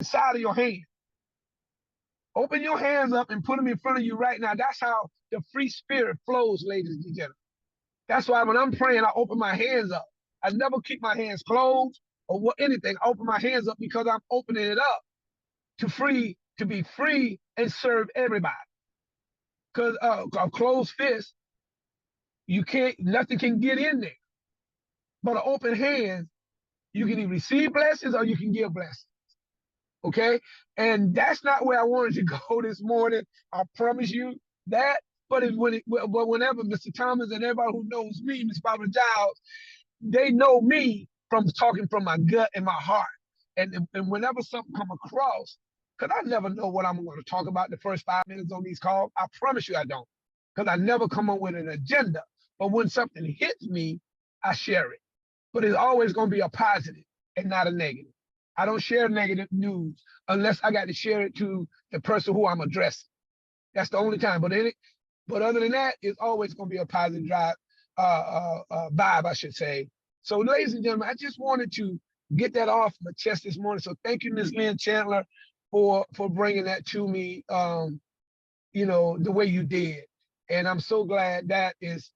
side of your hand. Open your hands up and put them in front of you right now. That's how the free spirit flows, ladies and gentlemen. That's why when I'm praying, I open my hands up. I never keep my hands closed or anything. I open my hands up because I'm opening it up to be free and serve everybody. Because a closed fist, nothing can get in there. But an open hand, you can either receive blessings or you can give blessings. Okay? And that's not where I wanted to go this morning. I promise you that. But whenever Mr. Thomas and everybody who knows me, Mr. Barbara Giles, they know me from talking from my gut and my heart. And whenever something come across, because I never know what I'm going to talk about the first 5 minutes on these calls. I promise you I don't. Because I never come up with an agenda. But when something hits me, I share it. But it's always going to be a positive and not a negative. I don't share negative news unless I got to share it to the person who I'm addressing. That's the only time. But other than that, it's always going to be a positive vibe, I should say. So, ladies and gentlemen, I just wanted to get that off my chest this morning. So thank you, Ms. Lynn Chandler, for bringing that to me, the way you did. And I'm so glad that is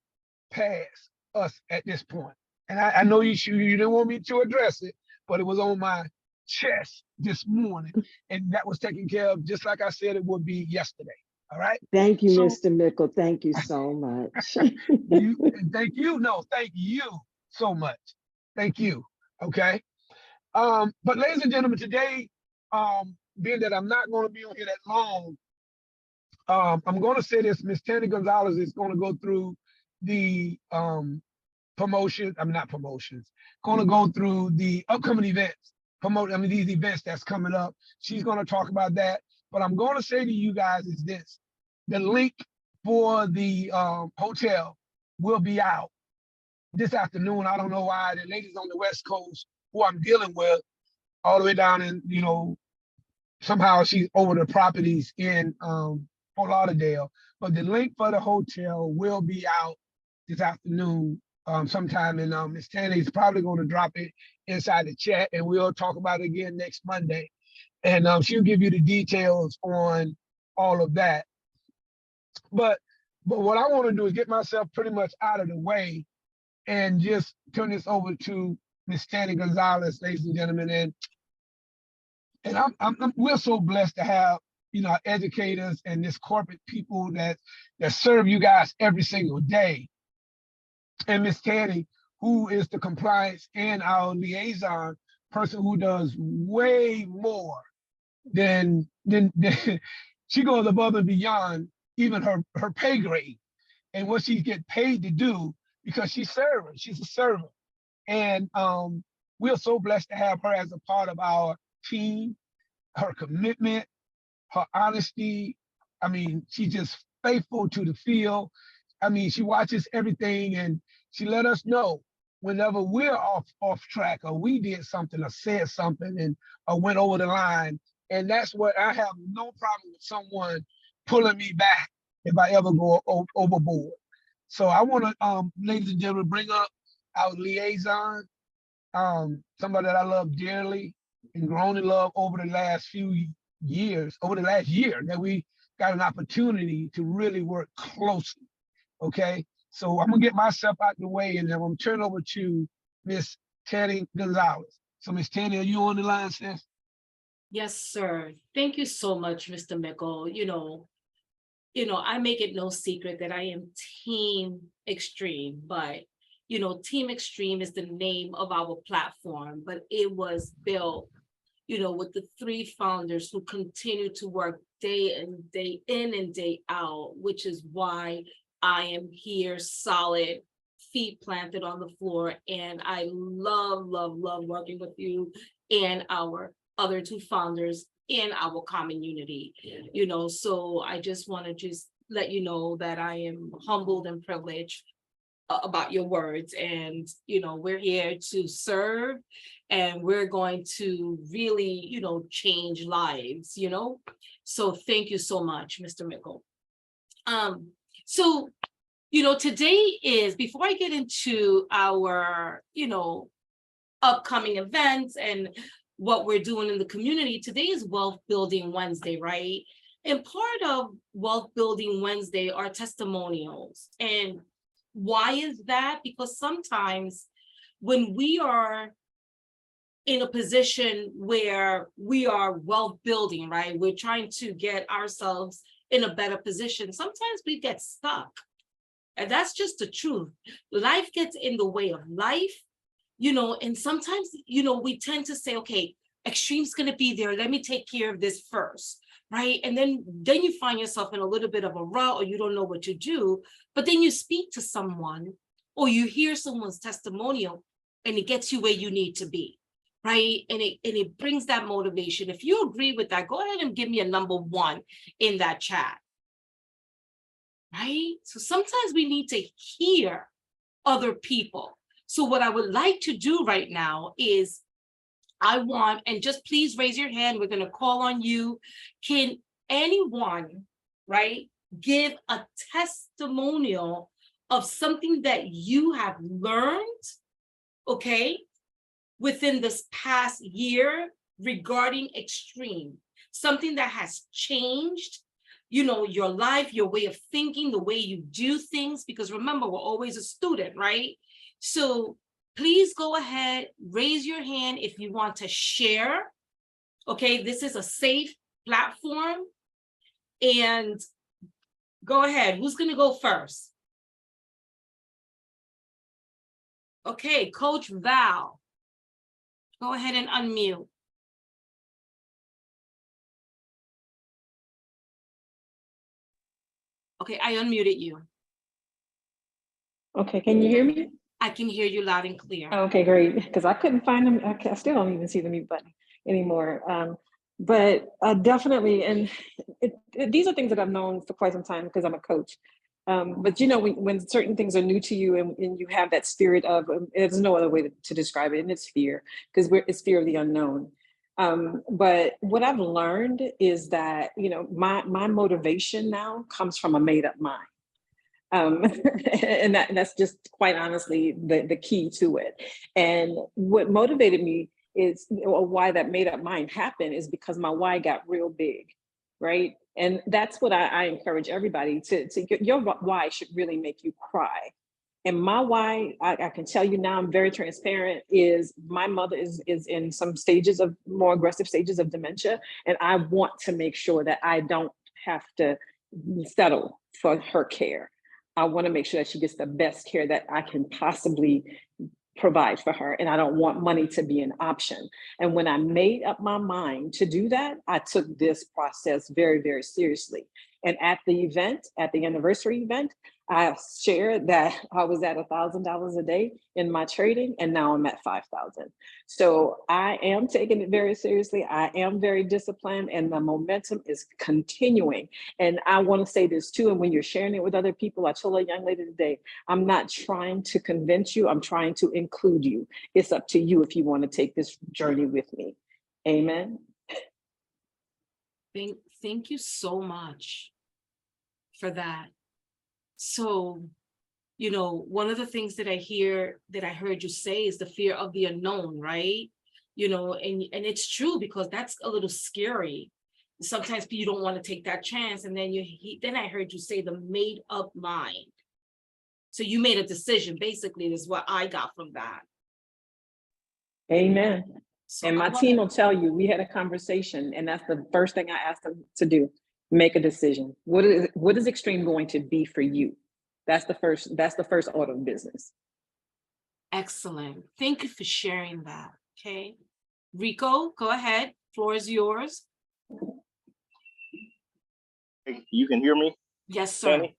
past us at this point. And I know you didn't want me to address it, but it was on my chest this morning. And that was taken care of, just like I said it would be yesterday. All right. Thank you, Mr. Mickle. Thank you so much. Thank you. No, thank you so much. Thank you. Okay. But ladies and gentlemen, today, being that I'm not going to be on here that long, I'm going to say this. Miss Tanny Gonzalez is going to go through the going to go through the upcoming events, these events that's coming up. She's going to talk about that. But I'm going to say to you guys is this: the link for the hotel will be out this afternoon. I don't know why the ladies on the West Coast who I'm dealing with all the way down in, somehow she's over the properties in Fort Lauderdale. But the link for the hotel will be out this afternoon sometime. And Ms. Tanny is probably going to drop it inside the chat, and we'll talk about it again next Monday. And she'll give you the details on all of that. But what I want to do is get myself pretty much out of the way and just turn this over to Ms. Tanny Gonzalez, ladies and gentlemen. And we're so blessed to have, educators and this corporate people that serve you guys every single day. And Ms. Tanny, who is the compliance and our liaison person, who does way more than she goes above and beyond even her pay grade and what she get paid to do, because she's a server. And we're so blessed to have her as a part of our team, her commitment, her honesty. She's just faithful to the field. She watches everything, and she let us know whenever we're off track, or we did something or said something or went over the line. And that's what I have no problem with someone pulling me back if I ever go overboard. So I want to, ladies and gentlemen, bring up our liaison, somebody that I love dearly and grown in love over the last year that we got an opportunity to really work closely. Okay. So I'm going to get myself out the way, and then I'm going to turn over to Miss Tanny Gonzalez. So Miss Tanny, are you on the line, sis? Yes, sir. Thank you so much, Mr. Mickle. I make it no secret that I am Team Extreme, but Team Extreme is the name of our platform, but it was built, with the 3 founders who continue to work day in and day out, which is why I am here, solid, feet planted on the floor. And I love working with you and our other 2 founders in our common unity. So I just want to let you know that I am humbled and privileged about your words. And we're here to serve, and we're going to really change lives. So thank you so much, Mr. Mickle. So today is, before I get into our upcoming events and what we're doing in the community. Today is Wealth Building Wednesday, right? And part of Wealth Building Wednesday are testimonials. And why is that? Because sometimes when we are in a position where we are wealth building, right? We're trying to get ourselves in a better position. Sometimes we get stuck. And that's just the truth. Life gets in the way of life, and sometimes, we tend to say, okay, extreme's going to be there. Let me take care of this first, right? And then you find yourself in a little bit of a rut, or you don't know what to do. But then you speak to someone, or you hear someone's testimonial, and it gets you where you need to be. Right. And it brings that motivation. If you agree with that, go ahead and give me a number 1 in that chat. Right. So sometimes we need to hear other people. So what I would like to do right now is and just please raise your hand. We're going to call on you. Can anyone, right, give a testimonial of something that you have learned, okay, within this past year regarding extreme, something that has changed, your life, your way of thinking, the way you do things, because remember, we're always a student, right? So please go ahead, raise your hand if you want to share. Okay, this is a safe platform. And go ahead, who's gonna go first? Okay, Coach Val. Go ahead and unmute. Okay, I unmuted you. Okay, can you hear me? I can hear you loud and clear. Okay, great, because I couldn't find them. I still don't even see the mute button anymore. But definitely, and these are things that I've known for quite some time because I'm a coach. But when certain things are new to you and you have that spirit of, there's no other way to describe it, and it's fear, because it's fear of the unknown. But what I've learned is that, my motivation now comes from a made up mind. And that's just quite honestly the key to it. And what motivated me is, or why that made up mind happened, is because my why got real big, right? And that's what I encourage everybody to your why should really make you cry. And my why, I can tell you now, I'm very transparent, is my mother is in some stages of more aggressive stages of dementia. And I want to make sure that I don't have to settle for her care. I want to make sure that she gets the best care that I can possibly provide for her. And I don't want money to be an option. And when I made up my mind to do that, I took this process very, very seriously. And at the anniversary event, I shared that I was at $1,000 a day in my trading, and now I'm at 5,000. So I am taking it very seriously. I am very disciplined, and the momentum is continuing. And I want to say this too. And when you're sharing it with other people, I told a young lady today, I'm not trying to convince you. I'm trying to include you. It's up to you if you want to take this journey with me. Amen. Thank you so much for that. So, one of the things that I heard you say is the fear of the unknown, right? And it's true, because that's a little scary. Sometimes you don't want to take that chance. And then I heard you say the made up mind. So you made a decision, basically, is what I got from that. Amen. So and my team will tell you, we had a conversation, and that's the first thing I asked them to do. Make a decision. What is extreme going to be for you? That's the first order of business. Excellent. Thank you for sharing that. Okay. Rico, go ahead. Floor is yours. You can hear me? Yes, sir. Danny?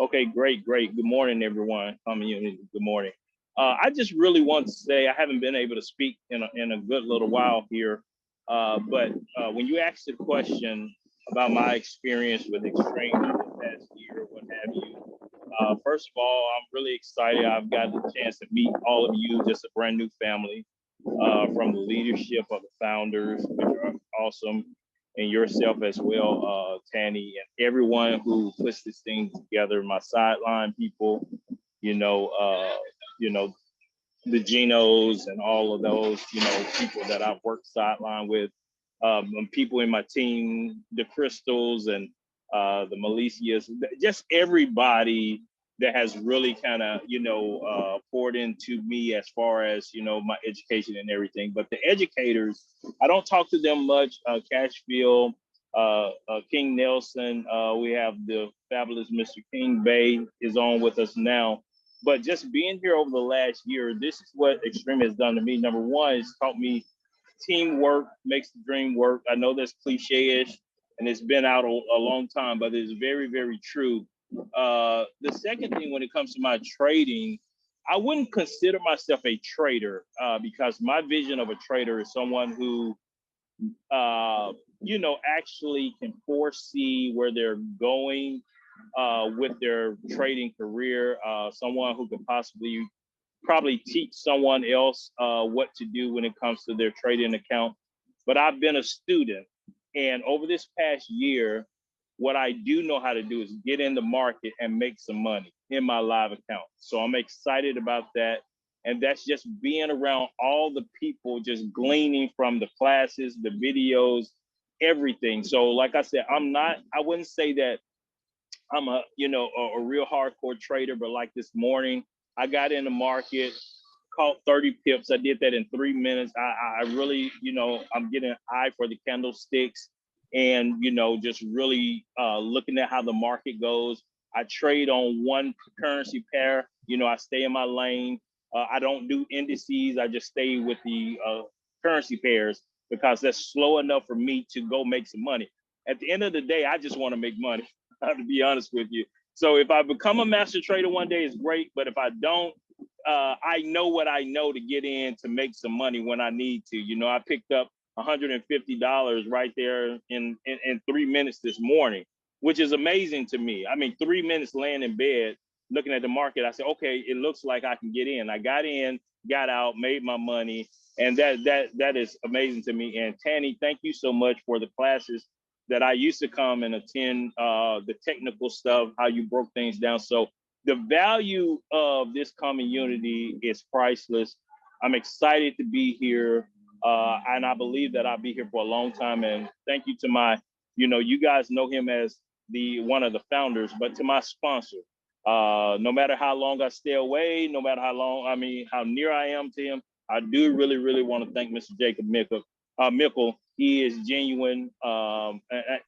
Okay, great. Good morning, everyone. Good morning. I just really want to say, I haven't been able to speak in a good little while here, but when you asked the question about my experience with extreme over the past year, what have you, first of all, I'm really excited. I've got the chance to meet all of you, just a brand new family, from the leadership of the founders, which are awesome, and yourself as well, Tanny, and everyone who puts this thing together, my sideline people, the Genos and all of those, people that I've worked sideline with, people in my team, the Crystals and the Melicias, just everybody that has really kind of, poured into me as far as, my education and everything. But the educators, I don't talk to them much. Cashville, King Nelson, we have the fabulous Mr. King Bay is on with us now. But just being here over the last year, this is what Extreme has done to me. Number one, it's taught me teamwork makes the dream work. I know that's cliche-ish and it's been out a long time, but it's very, very true. The second thing, when it comes to my trading, I wouldn't consider myself a trader because my vision of a trader is someone who, actually can foresee where they're going with their trading career, someone who could probably teach someone else what to do when it comes to their trading account. But I've been a student, and over this past year, what I do know how to do is get in the market and make some money in my live account. So I'm excited about that. And that's just being around all the people, just gleaning from the classes, the videos, everything. So like I said, I wouldn't say that I'm a real hardcore trader, but like this morning, I got in the market, caught 30 pips. I did that in 3 minutes. I really, I'm getting an eye for the candlesticks and, just really looking at how the market goes. I trade on one currency pair. I stay in my lane. I don't do indices. I just stay with the currency pairs because that's slow enough for me to go make some money. At the end of the day, I just want to make money, to be honest with you. So if I become a master trader one day, it's great. But if I don't, I know what I know to get in to make some money when I need to. I picked up $150 right there in 3 minutes this morning, which is amazing to me. I mean, 3 minutes laying in bed, looking at the market, I said, okay, it looks like I can get in. I got in, got out, made my money. And that is amazing to me. And Tanny, thank you so much for the classes that I used to come and attend, the technical stuff, how you broke things down. So the value of this common unity is priceless. I'm excited to be here. And I believe that I'll be here for a long time. And thank you to my, you guys know him as one of the founders, but to my sponsor, no matter how long I stay away, no matter how near I am to him, I do really, really want to thank Mr. Jacob Mickle. He is genuine, and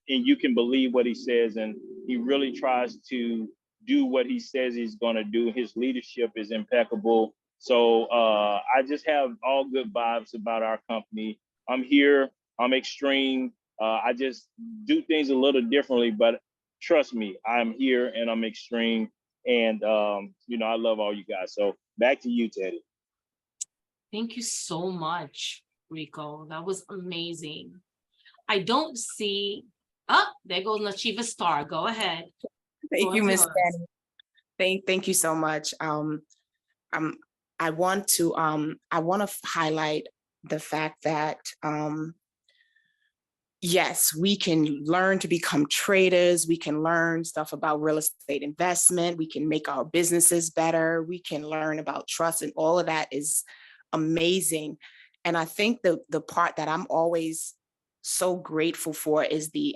you can believe what he says, and he really tries to do what he says he's going to do. His leadership is impeccable. So I just have all good vibes about our company. I'm here. I'm extreme. I just do things a little differently, but trust me, I'm here and I'm extreme. And, I love all you guys. So back to you, Teddy. Thank you so much, Rico. That was amazing. I don't see, there goes Nachiva Star. Go ahead. Thank you, Ms. Danny. Thank you so much. I want to highlight the fact that yes, we can learn to become traders. We can learn stuff about real estate investment. We can make our businesses better. We can learn about trust, and all of that is amazing. And I think the part that I'm always so grateful for is the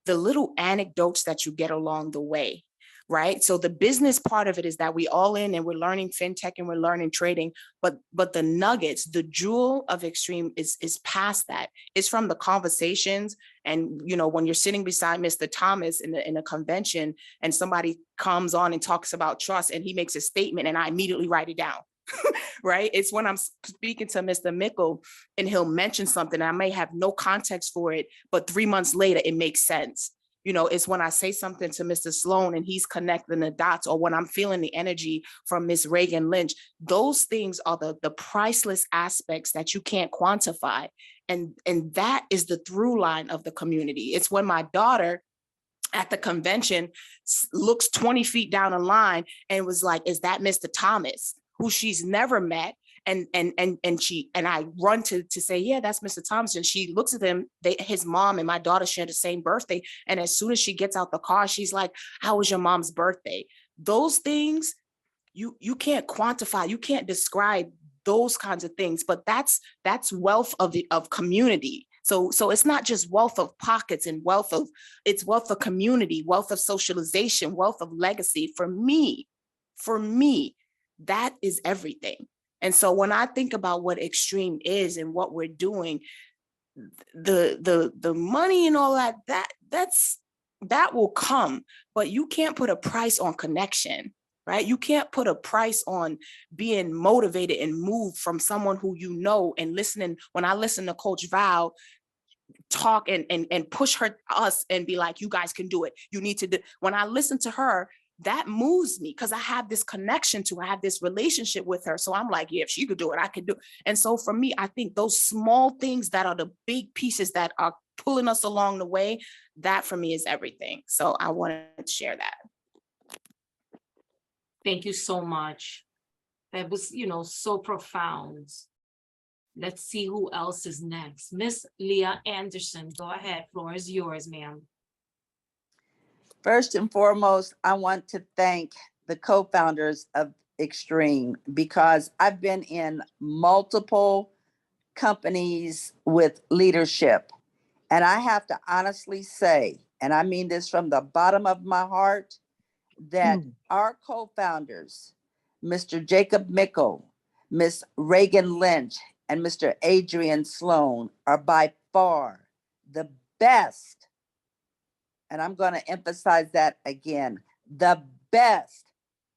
little anecdotes that you get along the way, right? So the business part of it is that we all in and we're learning fintech and we're learning trading, but the nuggets, the jewel of Extreme is past that. It's from the conversations. And when you're sitting beside Mr. Thomas in a convention and somebody comes on and talks about trust and he makes a statement and I immediately write it down. Right? It's when I'm speaking to Mr. Mickle and he'll mention something, I may have no context for it, but 3 months later, it makes sense. It's when I say something to Mr. Sloan and he's connecting the dots, or when I'm feeling the energy from Miss Reagan Lynch. Those things are the priceless aspects that you can't quantify. And that is the through line of the community. It's when my daughter at the convention looks 20 feet down the line and was like, is that Mr. Thomas, who she's never met? And I run to say, yeah, that's Mr. Thomas. And she looks at him, his mom and my daughter share the same birthday. And as soon as she gets out the car, she's like, how was your mom's birthday? Those things, you can't quantify, you can't describe those kinds of things, but that's wealth of community. So it's not just wealth of pockets and it's wealth of community, wealth of socialization, wealth of legacy. For me, that is everything. And so when I think about what Extreme is and what we're doing, the money and all that will come, but you can't put a price on connection, right? You can't put a price on being motivated and moved from someone who you know, and listening. When I listen to Coach Val talk and push us and be like, you guys can do it. You need to do. When I listen to her, that moves me because I have this connection to her, I have this relationship with her. So I'm like, yeah, if she could do it, I could do it. And so for me, I think those small things that are the big pieces that are pulling us along the way, that for me is everything. So I wanted to share that. Thank you so much. That was, so profound. Let's see who else is next. Miss Leah Anderson, go ahead. Floor is yours, ma'am. First and foremost, I want to thank the co-founders of Extreme, because I've been in multiple companies with leadership. And I have to honestly say, and I mean this from the bottom of my heart, that our co-founders, Mr. Jacob Mickle, Miss Reagan Lynch, and Mr. Adrian Sloan, are by far the best, and I'm going to emphasize that again, the best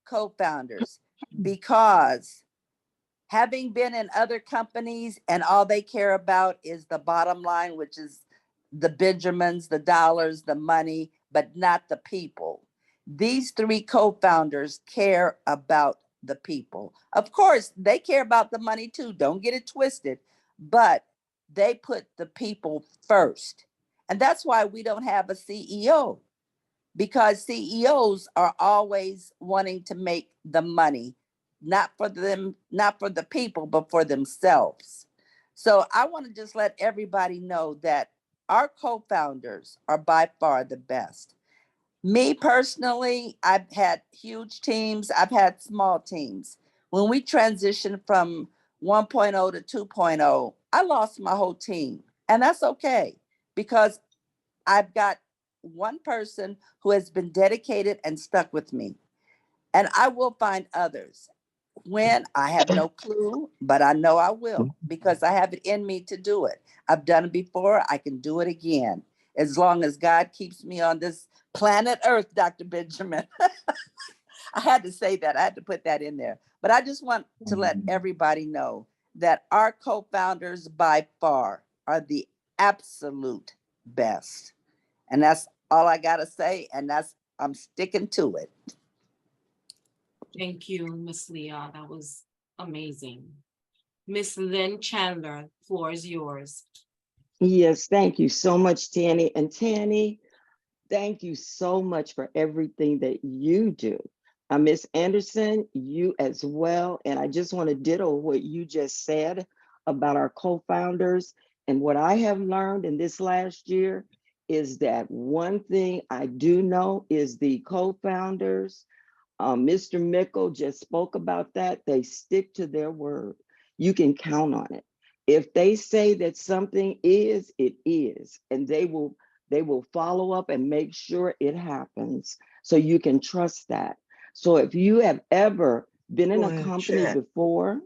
co-founders, because having been in other companies and all they care about is the bottom line, which is the Benjamins, the dollars, the money, but not the people. These three co-founders care about the people. Of course, they care about the money too. Don't get it twisted, but they put the people first. And that's why we don't have a CEO, because CEOs are always wanting to make the money, not for them, not for the people, but for themselves. So I want to just let everybody know that our co-founders are by far the best. Me personally, I've had huge teams, I've had small teams. When we transitioned from 1.0 to 2.0, I lost my whole team. And that's okay, because I've got one person who has been dedicated and stuck with me. And I will find others. When? I have no clue, but I know I will, because I have it in me to do it. I've done it before, I can do it again. As long as God keeps me on this planet Earth, Dr. Benjamin. I had to say that, I had to put that in there. But I just want to let everybody know that our co-founders by far are the absolute best. And that's all I gotta say, and I'm sticking to it. Thank you, Miss Leah. That was amazing. Miss Lynn Chandler, floor is yours. Yes, thank you so much, Tanny. And Tanny, thank you so much for everything that you do. Miss Anderson, you as well. And I just want to ditto what you just said about our co-founders. And what I have learned in this last year is that one thing I do know is the co-founders, Mr. Mickle just spoke about that. They stick to their word. You can count on it. If they say that something is, it is, and they will follow up and make sure it happens. So you can trust that. So if you have ever been in a company before,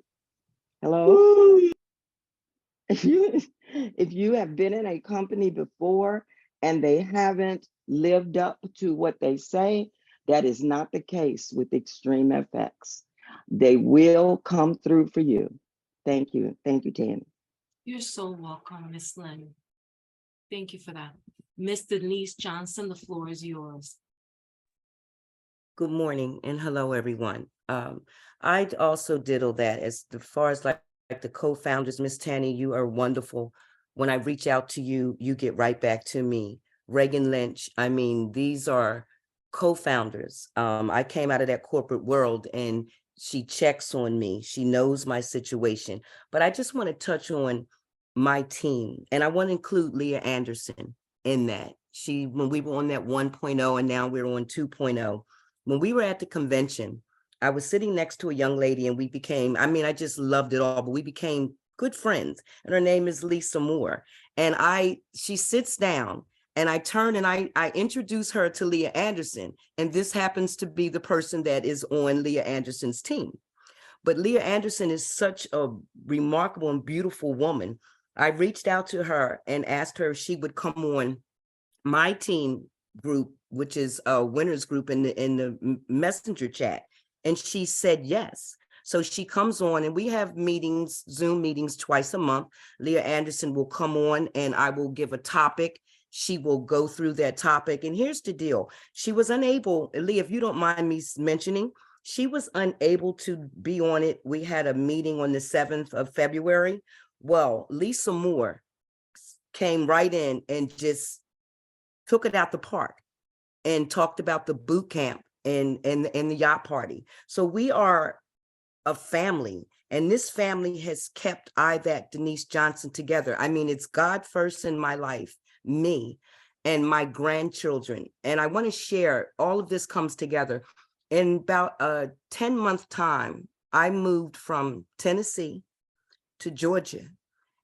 hello? If you have been in a company before and they haven't lived up to what they say, that is not the case with Extreme FX. They will come through for you. Thank you. Thank you, Tammy. You're so welcome, Miss Lynn. Thank you for that. Miss Denise Johnson, the floor is yours. Good morning and hello, everyone. I'd also diddle that as far as like the co-founders, Miss Tanny, you are wonderful. When I reach out to you, you get right back to me. Reagan Lynch, I mean, these are co-founders. I came out of that corporate world and she checks on me. She knows my situation, but I just want to touch on my team. And I want to include Leah Anderson in that. When we were on that 1.0 and now we're on 2.0, when we were at the convention, I was sitting next to a young lady and we became, I mean, I just loved it all, but we became good friends. And her name is Lisa Moore. And she sits down and I turn and I introduce her to Leah Anderson. And this happens to be the person that is on Leah Anderson's team. But Leah Anderson is such a remarkable and beautiful woman. I reached out to her and asked her if she would come on my team group, which is a winners group in the messenger chat. And she said yes. So she comes on and we have meetings, Zoom meetings twice a month. Leah Anderson will come on and I will give a topic. She will go through that topic. And here's the deal. She was unable, Leah, if you don't mind me mentioning, she was unable to be on it. We had a meeting on the 7th of February. Well, Lisa Moore came right in and just took it out the park and talked about the boot camp and the yacht party. So we are a family, and this family has kept IVAC Denise Johnson together. I mean, it's God first in my life, me and my grandchildren. And I want to share, all of this comes together. In about a 10-month time, I moved from Tennessee to Georgia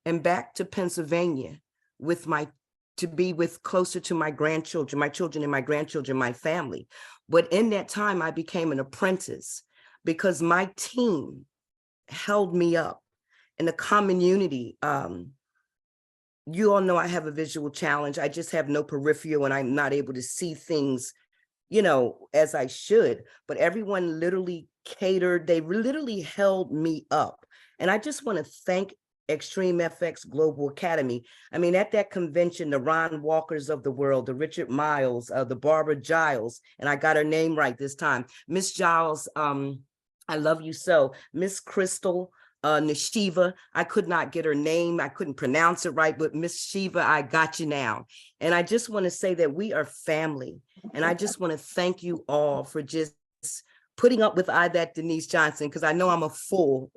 and back to Pennsylvania to be with closer to my grandchildren, my children and my grandchildren, my family. But in that time, I became an apprentice because my team held me up in the community. You all know I have a visual challenge. I just have no peripheral and I'm not able to see things, as I should, but everyone literally catered. They literally held me up. And I just want to thank Extreme FX Global Academy. I mean, at that convention, the Ron Walkers of the world, the Richard Miles, the Barbara Giles, and I got her name right this time. Miss Giles, I love you so. Miss Crystal, Nishiva, I could not get her name. I couldn't pronounce it right, but Miss Shiva, I got you now. And I just want to say that we are family. And I just want to thank you all for just putting up with that Denise Johnson, because I know I'm a fool.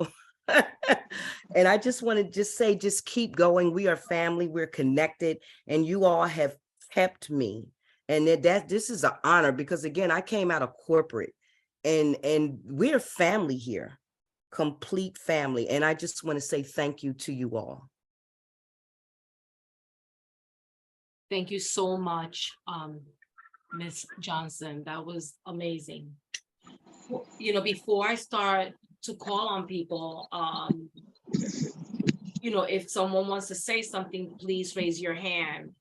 And I just want to say, just keep going. We are family, we're connected, and you all have kept me. And this is an honor because again, I came out of corporate and we're family here, complete family. And I just want to say thank you to you all. Thank you so much, Ms. Johnson. That was amazing. Before I start to call on people, if someone wants to say something, please raise your hand.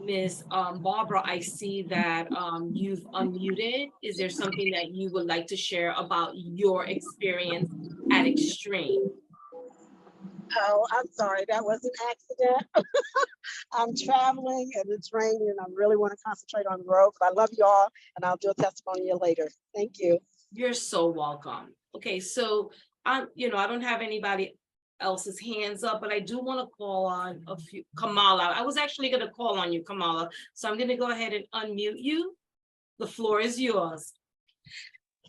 Ms. Barbara, I see that you've unmuted. Is there something that you would like to share about your experience at Extreme? Oh, I'm sorry, that was an accident. I'm traveling and it's raining and I really want to concentrate on the road, but I love you all and I'll do a testimonial later. Thank you. You're so welcome. Okay, so I don't have anybody else's hands up, but I do want to call on a few. Kamala, I was actually going to call on you, Kamala. So I'm going to go ahead and unmute you. The floor is yours.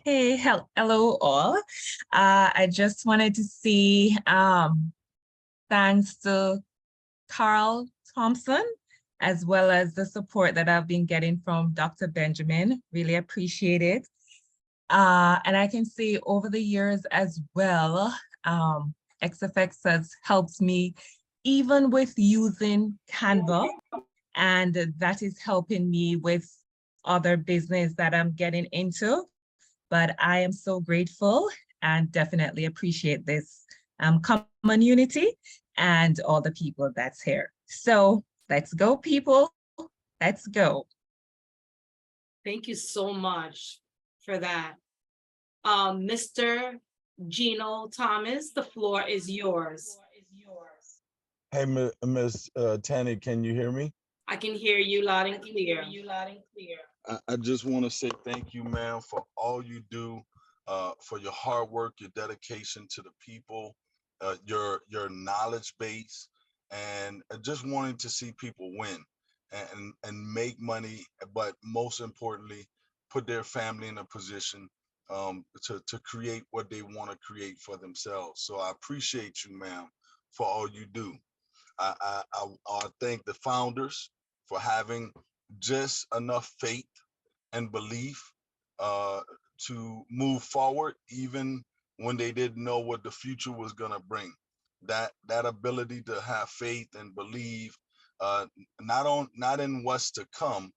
Hey, hello all. I just wanted to say thanks to Carl Thompson, as well as the support that I've been getting from Dr. Benjamin. Really appreciate it. And I can say over the years as well, XFX has helped me even with using Canva, and that is helping me with other business that I'm getting into. But I am so grateful and definitely appreciate this community and all the people that's here. So let's go, people. Let's go. Thank you so much for that. Mr. Gino Thomas, the floor is yours. Hey, Miss Tanny, can you hear me? I can hear you loud and clear. I just want to say thank you, ma'am, for all you do, for your hard work, your dedication to the people, your knowledge base, and just wanting to see people win and make money, but most importantly, put their family in a position to create what they want to create for themselves. So I appreciate you, ma'am, for all you do. I thank the founders for having just enough faith and belief to move forward, even when they didn't know what the future was going to bring. That ability to have faith and believe, not in what's to come,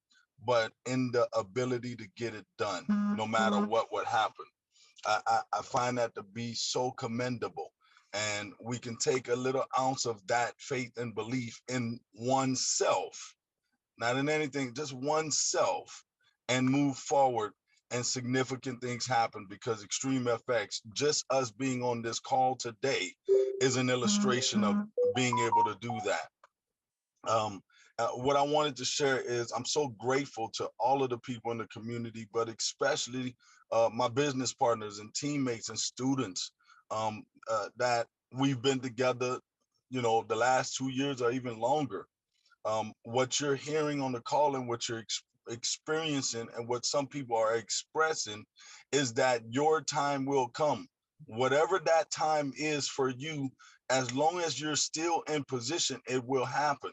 but in the ability to get it done, no matter what would happen. I find that to be so commendable. And we can take a little ounce of that faith and belief in oneself, not in anything, just oneself, and move forward, and significant things happen, because Extreme FX, just us being on this call today, is an illustration of being able to do that. What I wanted to share is I'm so grateful to all of the people in the community, but especially my business partners and teammates and students, that we've been together, the last 2 years or even longer. What you're hearing on the call and what you're experiencing and what some people are expressing is that your time will come. Whatever that time is for you, as long as you're still in position, it will happen.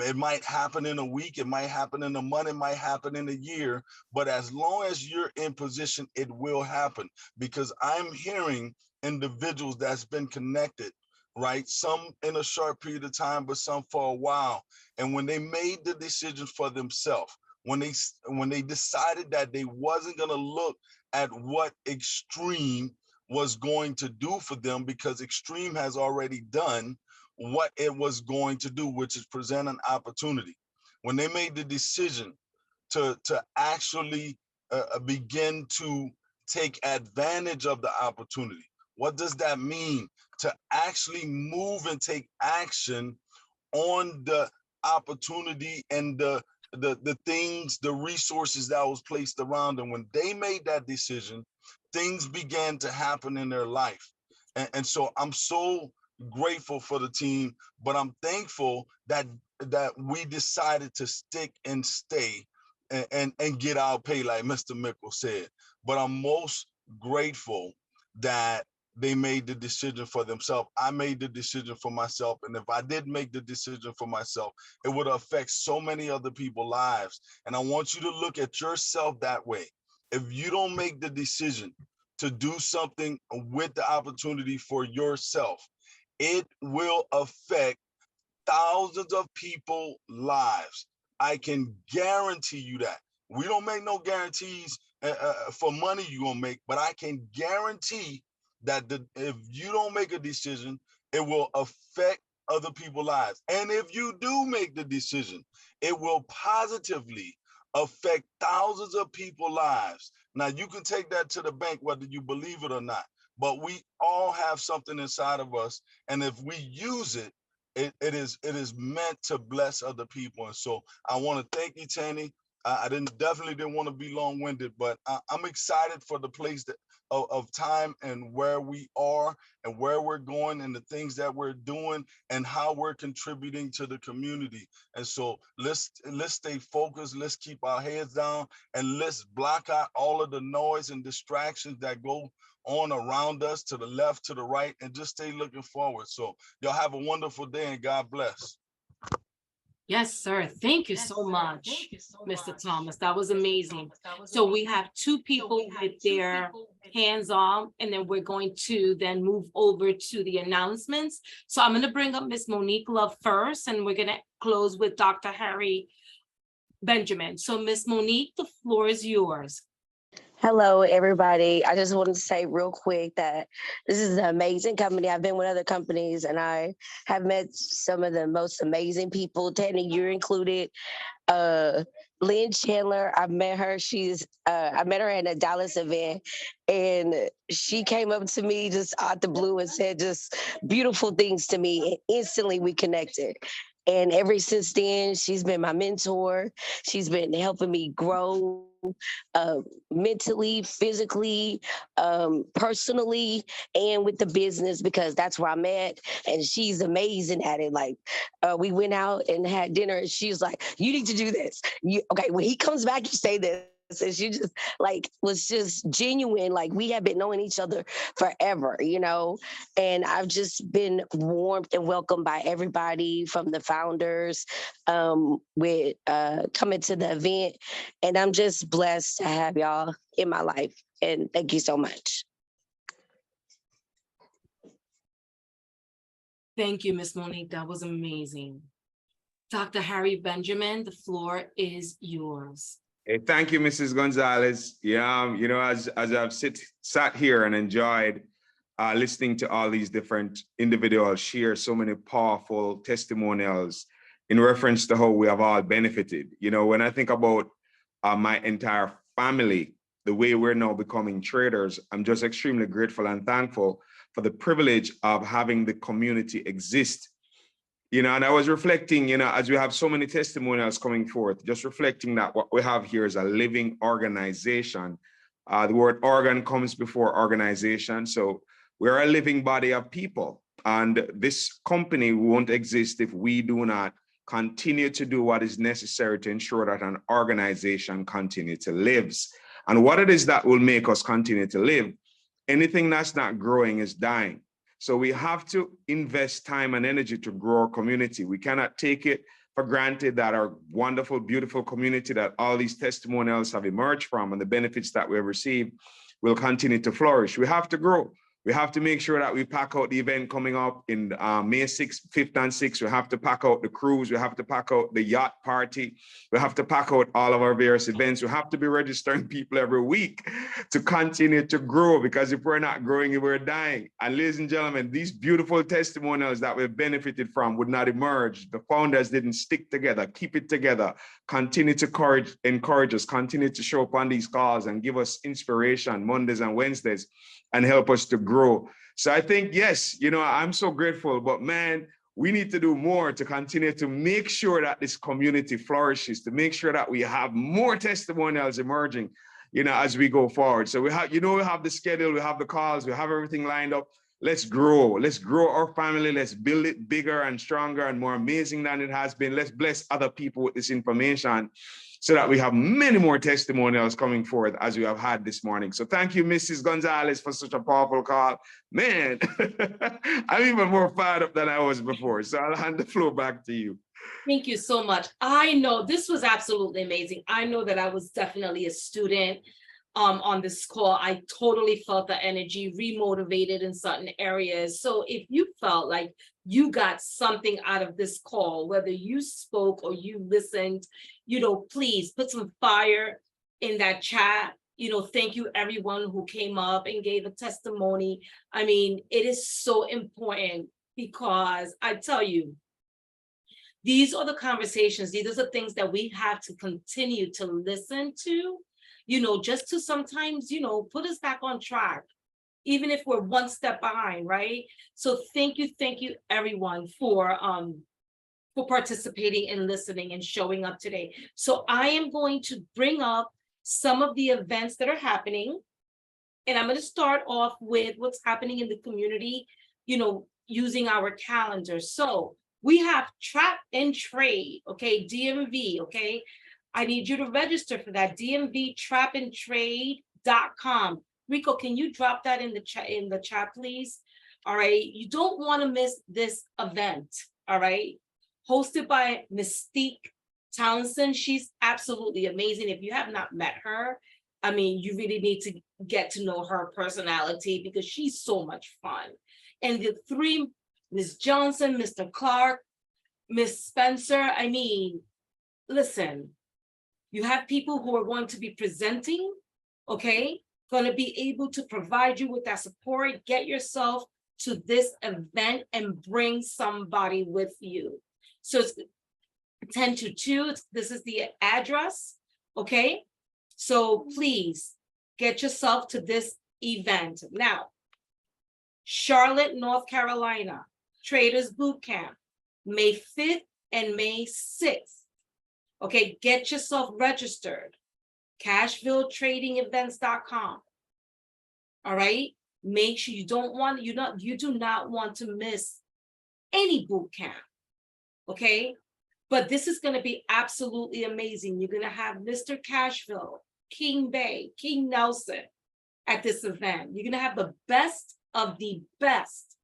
It might happen in a week, it might happen in a month, it might happen in a year, but as long as you're in position, it will happen. Because I'm hearing individuals that's been connected, right? Some in a short period of time, but some for a while. And when they made the decision for themselves, when they decided that they wasn't going to look at what Extreme was going to do for them, because Extreme has already done what it was going to do, which is present an opportunity. When they made the decision to actually begin to take advantage of the opportunity. What does that mean? To actually move and take action on the opportunity and the things, the resources that was placed around them. When they made that decision, things began to happen in their life. And so I'm so grateful for the team, but I'm thankful that we decided to stick and stay and get our pay, like Mr. Mickle said. But I'm most grateful that they made the decision for themselves. I made the decision for myself. And if I did make the decision for myself, it would affect so many other people's lives. And I want you to look at yourself that way. If you don't make the decision to do something with the opportunity for yourself, it will affect thousands of people's lives. I can guarantee you that. We don't make no guarantees for money you're gonna make, but I can guarantee that if you don't make a decision, it will affect other people's lives. And if you do make the decision, it will positively affect thousands of people's lives. Now, you can take that to the bank, whether you believe it or not, but we all have something inside of us. And if we use it, it is meant to bless other people. And so I want to thank you, Tanny. I definitely didn't want to be long-winded, but I'm excited for the place of time and where we are and where we're going and the things that we're doing and how we're contributing to the community. And so let's stay focused. Let's keep our heads down and let's block out all of the noise and distractions that go on around us, to the left, to the right, and just stay looking forward. So y'all have a wonderful day and God bless. Yes, sir. Thank you so much, Mr. Thomas. That was amazing. So we have two people with their hands on, and then we're going to then move over to the announcements. So I'm going to bring up Miss Monique Love first, and we're going to close with Dr. Harry Benjamin. So Miss Monique, the floor is yours. Hello, everybody. I just wanted to say real quick that this is an amazing company. I've been with other companies and I have met some of the most amazing people. Tanny, you're included. Lynn Chandler, I met her. I met her at a Dallas event and she came up to me just out the blue and said just beautiful things to me. And instantly we connected. And ever since then, she's been my mentor. She's been helping me grow mentally, physically, personally, and with the business, because that's where I'm at. And she's amazing at it. Like we went out and had dinner and she's like, you need to do this. Okay, when he comes back, you say this. And she just was just genuine. Like we have been knowing each other forever, and I've just been warmed and welcomed by everybody from the founders with coming to the event. And I'm just blessed to have y'all in my life. And thank you so much. Thank you, Miss Monique. That was amazing. Dr. Harry Benjamin, the floor is yours. Hey, thank you, Mrs. Gonzalez. Yeah, you know, as I've sat here and enjoyed listening to all these different individuals share so many powerful testimonials in reference to how we have all benefited. You know, when I think about my entire family, the way we're now becoming traders, I'm just extremely grateful and thankful for the privilege of having the community exist. You know, and I was reflecting, you know, as we have so many testimonials coming forth, just reflecting that what we have here is a living organization. The word organ comes before organization. So we're a living body of people. And this company won't exist if we do not continue to do what is necessary to ensure that an organization continue to live. And what it is that will make us continue to live, anything that's not growing is dying. So we have to invest time and energy to grow our community. We cannot take it for granted that our wonderful, beautiful community that all these testimonials have emerged from and the benefits that we have received will continue to flourish. We have to grow. We have to make sure that we pack out the event coming up in May 6th, 5th, and 6th. We have to pack out the cruise. We have to pack out the yacht party. We have to pack out all of our various events. We have to be registering people every week to continue to grow, because if we're not growing, we're dying. And ladies and gentlemen, these beautiful testimonials that we've benefited from would not emerge. The founders didn't stick together, keep it together, continue to encourage us, continue to show up on these calls and give us inspiration Mondays and Wednesdays and help us to grow. So I think, yes, you know, I'm so grateful, but man, we need to do more to continue to make sure that this community flourishes, to make sure that we have more testimonials emerging, you know, as we go forward. So we have, you know, we have the schedule, we have the calls, we have everything lined up. Let's grow our family. Let's build it bigger and stronger and more amazing than it has been. Let's bless other people with this information so that we have many more testimonials coming forth as we have had this morning. So thank you, Mrs. Gonzalez, for such a powerful call. Man, I'm even more fired up than I was before. So I'll hand the floor back to you. Thank you so much. I know this was absolutely amazing. I know that I was definitely a student on this call. I totally felt the energy, remotivated in certain areas. So if you felt like you got something out of this call, whether you spoke or you listened, you know, please put some fire in that chat. You know, thank you everyone who came up and gave a testimony. I mean, it is so important, because I tell you, these are the conversations, these are the things that we have to continue to listen to, you know, just to sometimes, you know, put us back on track, even if we're one step behind, right? So thank you everyone for participating and listening and showing up today. So I am going to bring up some of the events that are happening, and I'm going to start off with what's happening in the community, you know, using our calendar. So we have Trap and Trade, okay, DMV, okay? I need you to register for that, dmvtrapandtrade.com. Rico, can you drop that in the chat, please? All right, you don't want to miss this event, all right? Hosted by Mystique Townsend. She's absolutely amazing. If you have not met her, I mean, you really need to get to know her personality, because she's so much fun. And the three, Ms. Johnson, Mr. Clark, Ms. Spencer, I mean, listen, you have people who are going to be presenting, okay? Going to be able to provide you with that support. Get yourself to this event and bring somebody with you. So it's 10 to 2. This is the address, okay? So please get yourself to this event. Now, Charlotte, North Carolina, Traders Boot Camp, May 5th and May 6th. Okay, get yourself registered. CashvilleTradingEvents.com. All right, make sure you do not want to miss any boot camp. Okay, but this is going to be absolutely amazing. You're going to have Mr. Cashville, King Bay, King Nelson at this event. You're going to have the best of the best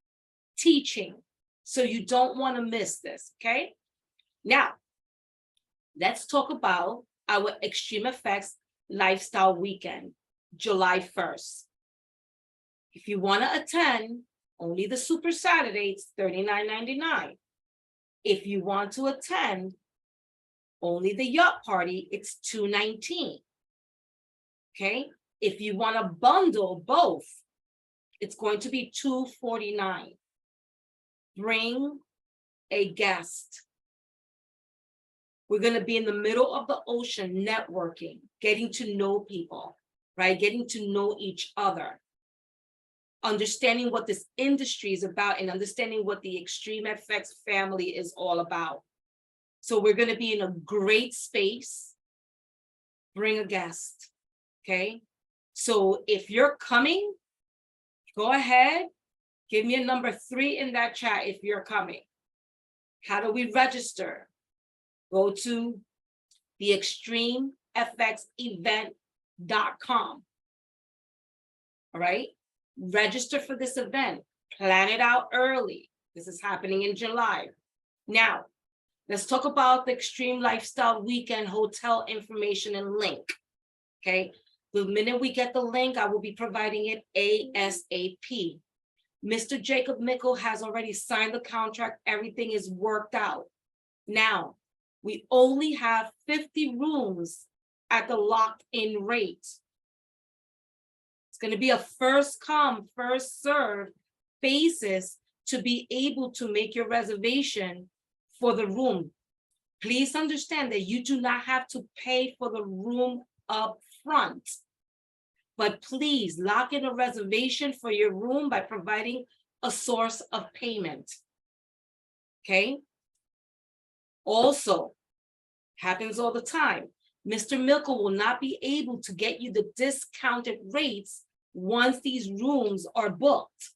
teaching. So you don't want to miss this, okay? Now, let's talk about our Extreme Effects Lifestyle Weekend. July 1st. If you want to attend, only the Super Saturday, it's $39.99. If you want to attend only the yacht party, it's $219. Okay, if you want to bundle both, it's going to be $249. Bring a guest. We're going to be in the middle of the ocean networking, getting to know people, right? Getting to know each other, understanding what this industry is about, and understanding what the Extreme FX family is all about. So we're going to be in a great space. Bring a guest, okay? So if you're coming, go ahead, give me a number 3 in that chat if you're coming. How do we register? Go to theextremefxevent.com. All right, register for this event, plan it out early. This is happening in July. Now, let's talk about the Extreme Lifestyle Weekend hotel information and link, okay? The minute we get the link, I will be providing it ASAP. Mr. Jacob Mickle has already signed the contract. Everything is worked out. Now, we only have 50 rooms at the locked-in rate. It's going to be a first come, first serve basis to be able to make your reservation for the room. Please understand that you do not have to pay for the room up front, but please lock in a reservation for your room by providing a source of payment. Okay? Also, happens all the time. Mr. Mickle will not be able to get you the discounted rates once these rooms are booked.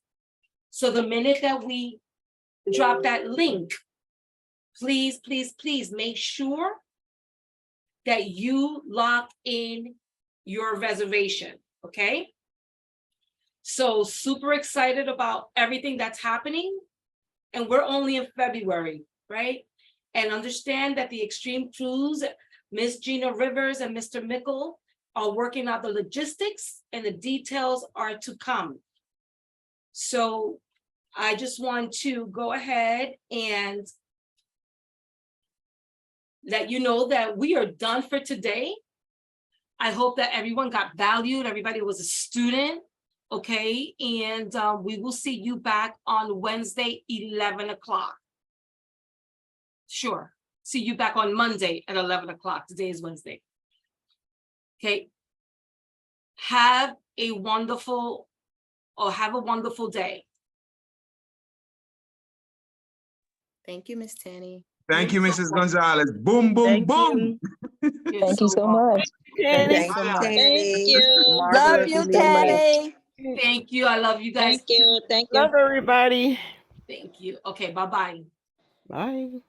So the minute that we drop that link, please, please, please make sure that you lock in your reservation, okay? So super excited about everything that's happening. And we're only in February, right? And understand that the Extreme Cruise, Miss Gina Rivers and Mr. Mickle are working out the logistics, and the details are to come. So I just want to go ahead and let you know that we are done for today. I hope that everyone got valued, everybody was a student, okay? And we will see you back on Wednesday, 11 o'clock. Sure, see you back on Monday at 11 o'clock. Today is Wednesday. Okay, have a wonderful day. Thank you, Miss Tanny. Thank you, Mrs. Gonzalez. Boom, boom, Thank boom. Thank you so much. Thank you, Thank you. Love you, Tanny. Thank you, I love you guys. Thank you. Thank you. Love everybody. Thank you. Okay, bye-bye. Bye.